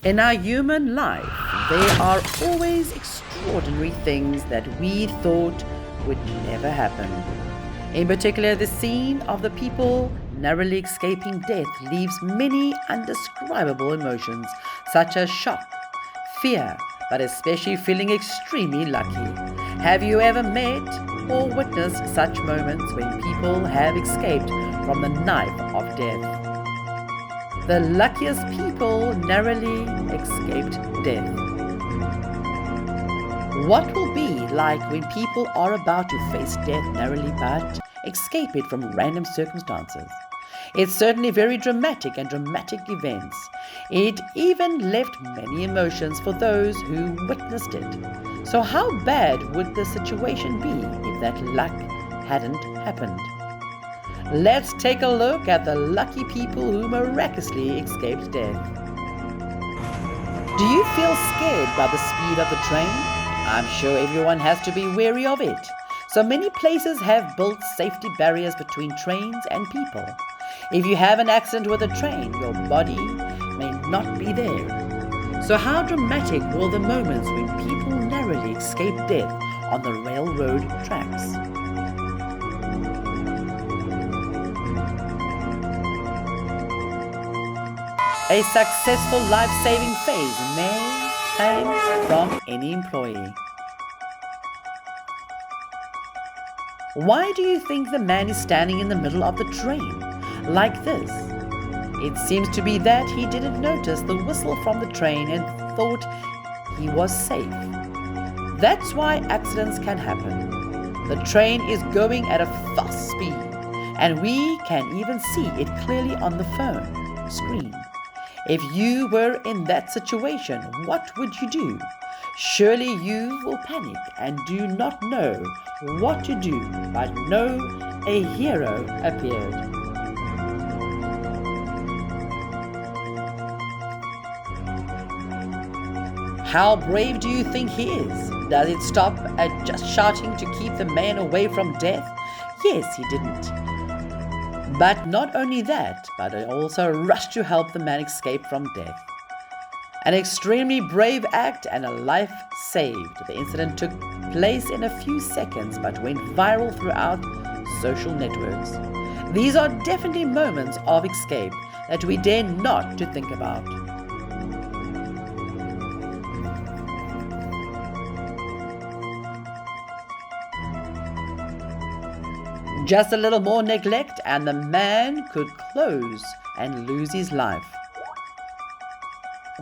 In our human life, there are always extraordinary things that we thought would never happen. In particular, the scene of the people narrowly escaping death leaves many undescribable emotions, such as shock, fear, but especially feeling extremely lucky. Have you ever met or witnessed such moments when people have escaped from the knife of death? The luckiest people narrowly escaped death. What will be like when people are about to face death narrowly but escape it from random circumstances? It's certainly very dramatic and dramatic events. It even left many emotions for those who witnessed it. So how bad would the situation be if that luck hadn't happened? Let's take a look at the lucky people who miraculously escaped death. Do you feel scared by the speed of the train? I'm sure everyone has to be wary of it. So many places have built safety barriers between trains and people. If you have an accident with a train, your body may not be there. So how dramatic were the moments when people narrowly escaped death on the railroad tracks? A successful life-saving phase may come from any employee. Why do you think the man is standing in the middle of the train like this? It seems to be that he didn't notice the whistle from the train and thought he was safe. That's why accidents can happen. The train is going at a fast speed, and we can even see it clearly on the phone screen. If you were in that situation, what would you do? Surely you will panic and do not know what to do, but no, a hero appeared. How brave do you think he is? Does it stop at just shouting to keep the man away from death? Yes, he didn't. But not only that, but I also rushed to help the man escape from death. An extremely brave act and a life saved. The incident took place in a few seconds but went viral throughout social networks. These are definitely moments of escape that we dare not to think about. Just a little more neglect and the man could close and lose his life.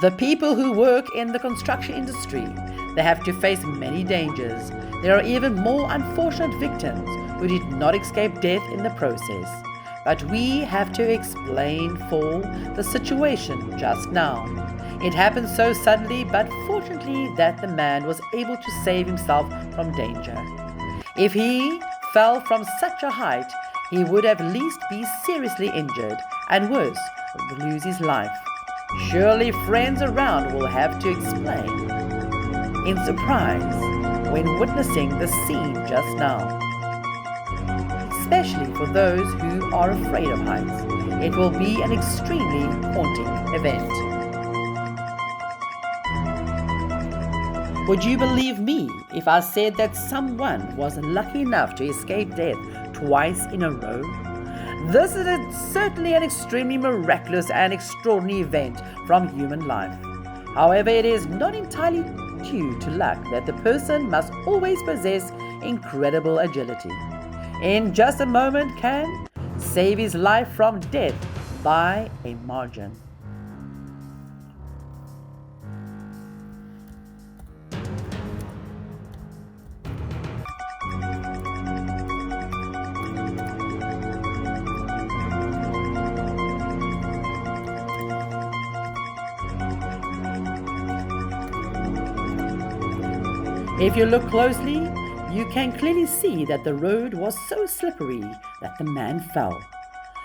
The people who work in the construction industry, they have to face many dangers. There are even more unfortunate victims who did not escape death in the process. But we have to explain for the situation just now. It happened so suddenly, but fortunately that the man was able to save himself from danger. If he fell from such a height, he would at least be seriously injured and worse, lose his life. Surely friends around will have to explain in surprise when witnessing the scene just now. Especially for those who are afraid of heights, it will be an extremely haunting event. Would you believe me if I said that someone was lucky enough to escape death twice in a row? This is certainly an extremely miraculous and extraordinary event from human life. However, it is not entirely due to luck that the person must always possess incredible agility. In just a moment can save his life from death by a margin. If you look closely, you can clearly see that the road was so slippery that the man fell.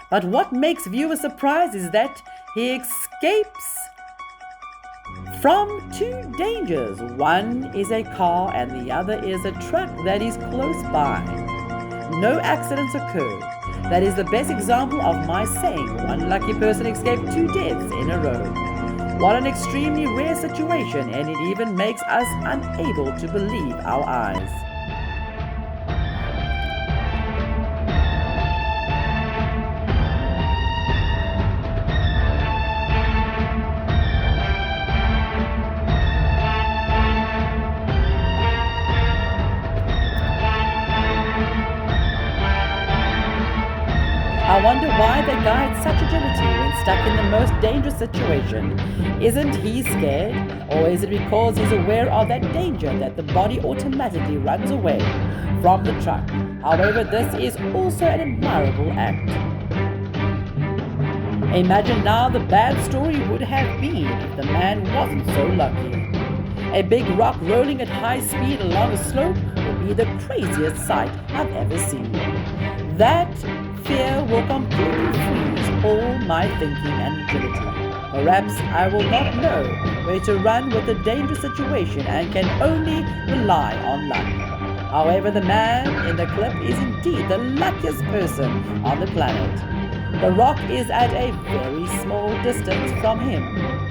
But what makes viewers surprised is that he escapes from two dangers. One is a car and the other is a truck that is close by. No accidents occurred. That is the best example of my saying one lucky person escaped two deaths in a row. What an extremely rare situation, and it even makes us unable to believe our eyes. I wonder why the guy had such agility when stuck in the most dangerous situation. Isn't he scared? Or is it because he's aware of that danger that the body automatically runs away from the truck? However, this is also an admirable act. Imagine now the bad story would have been if the man wasn't so lucky. A big rock rolling at high speed along a slope would be the craziest sight I've ever seen. That fear will completely freeze all my thinking and agility. Perhaps I will not know where to run with a dangerous situation and can only rely on luck. However, the man in the clip is indeed the luckiest person on the planet. The rock is at a very small distance from him.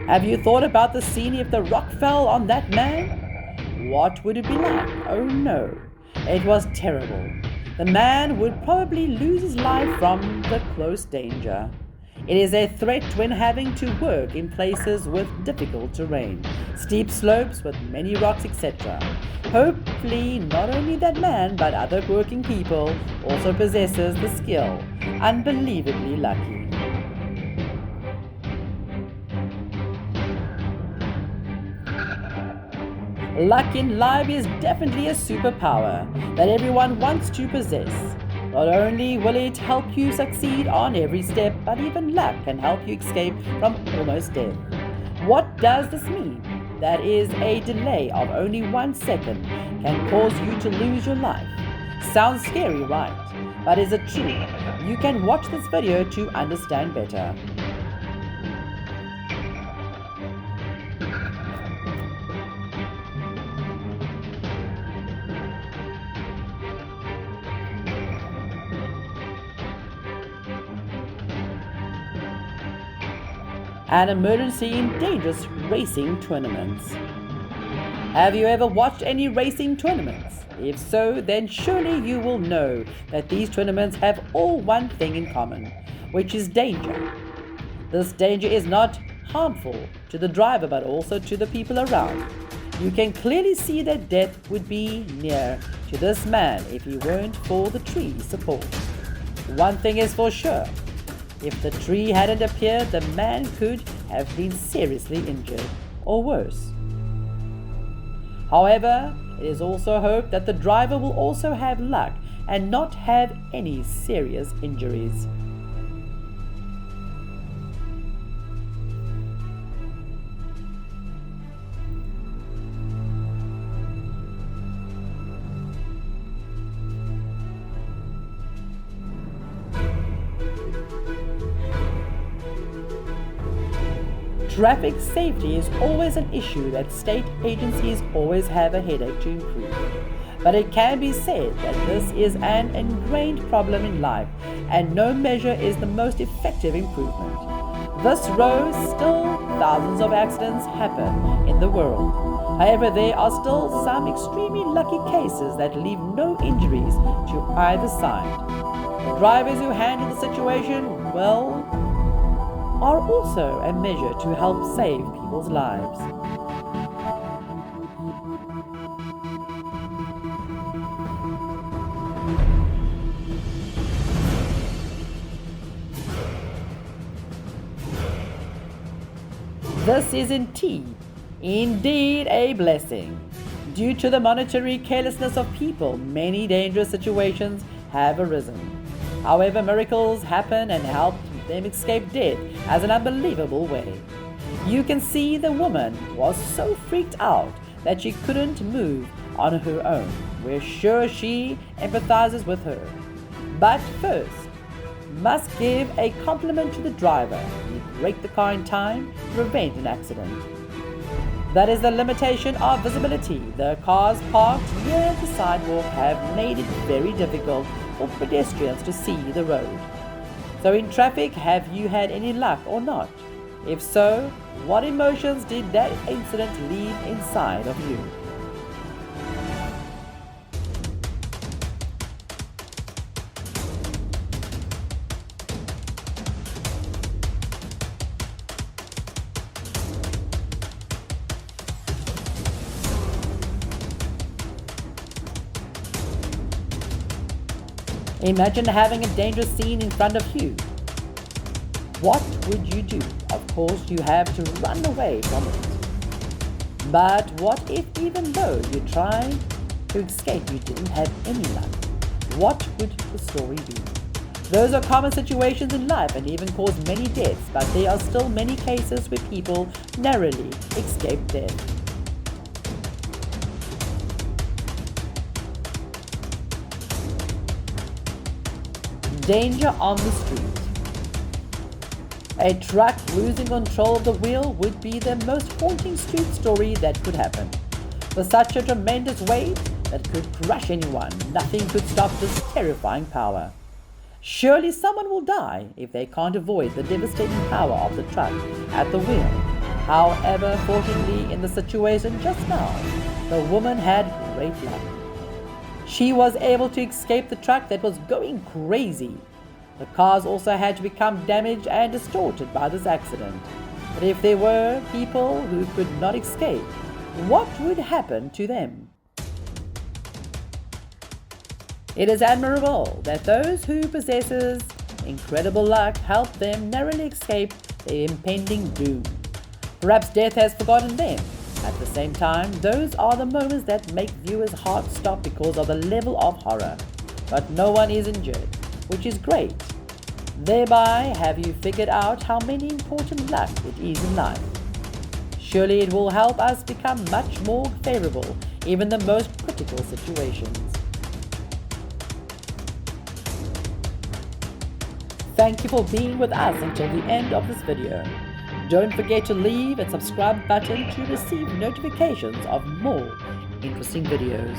Have you thought about the scene if the rock fell on that man? What would it be like? Oh no, it was terrible. The man would probably lose his life from the close danger. It is a threat when having to work in places with difficult terrain, steep slopes with many rocks, etc. Hopefully not only that man but other working people also possesses the skill. Unbelievably lucky. Luck in life is definitely a superpower that everyone wants to possess. Not only will it help you succeed on every step, but even luck can help you escape from almost death. What does this mean? That is, a delay of only 1 second can cause you to lose your life. Sounds scary, right? But is it true? You can watch this video to understand better. An emergency in dangerous racing tournaments. Have you ever watched any racing tournaments? If so, then surely you will know that these tournaments have all one thing in common, which is danger. This danger is not harmful to the driver but also to the people around. You can clearly see that death would be near to this man if he weren't for the tree support. One thing is for sure. If the tree hadn't appeared, the man could have been seriously injured, or worse. However, it is also hoped that the driver will also have luck and not have any serious injuries. Traffic safety is always an issue that state agencies always have a headache to improve. But it can be said that this is an ingrained problem in life, and no measure is the most effective improvement. This row, still thousands of accidents happen in the world. However, there are still some extremely lucky cases that leave no injuries to either side. The drivers who handle the situation well are also a measure to help save people's lives. This is indeed a blessing. Due to the momentary carelessness of people, many dangerous situations have arisen. However, miracles happen and help them escape death as an unbelievable way. You can see the woman was so freaked out that she couldn't move on her own. We're sure she empathizes with her. But first, must give a compliment to the driver. He braked the car in time to prevent an accident. That is the limitation of visibility. The cars parked near the sidewalk have made it very difficult for pedestrians to see the road. So in traffic, have you had any luck or not? If so, what emotions did that incident leave inside of you? Imagine having a dangerous scene in front of you. What would you do? Of course, you have to run away from it. But what if, even though you tried to escape, you didn't have any luck? What would the story be? Those are common situations in life and even cause many deaths, but there are still many cases where people narrowly escape death. Danger on the street. A truck losing control of the wheel would be the most haunting street story that could happen. With such a tremendous weight that could crush anyone, nothing could stop this terrifying power. Surely someone will die if they can't avoid the devastating power of the truck at the wheel. However, fortunately, in the situation just now, the woman had great luck. She was able to escape the truck that was going crazy. The cars also had to become damaged and distorted by this accident. But if there were people who could not escape, what would happen to them? It is admirable that those who possess incredible luck help them narrowly escape their impending doom. Perhaps death has forgotten them. At the same time, those are the moments that make viewers' hearts stop because of the level of horror. But no one is injured, which is great. Thereby, have you figured out how many important luck it is in life? Surely it will help us become much more favorable, even in the most critical situations. Thank you for being with us until the end of this video. Don't forget to leave and subscribe button to receive notifications of more interesting videos.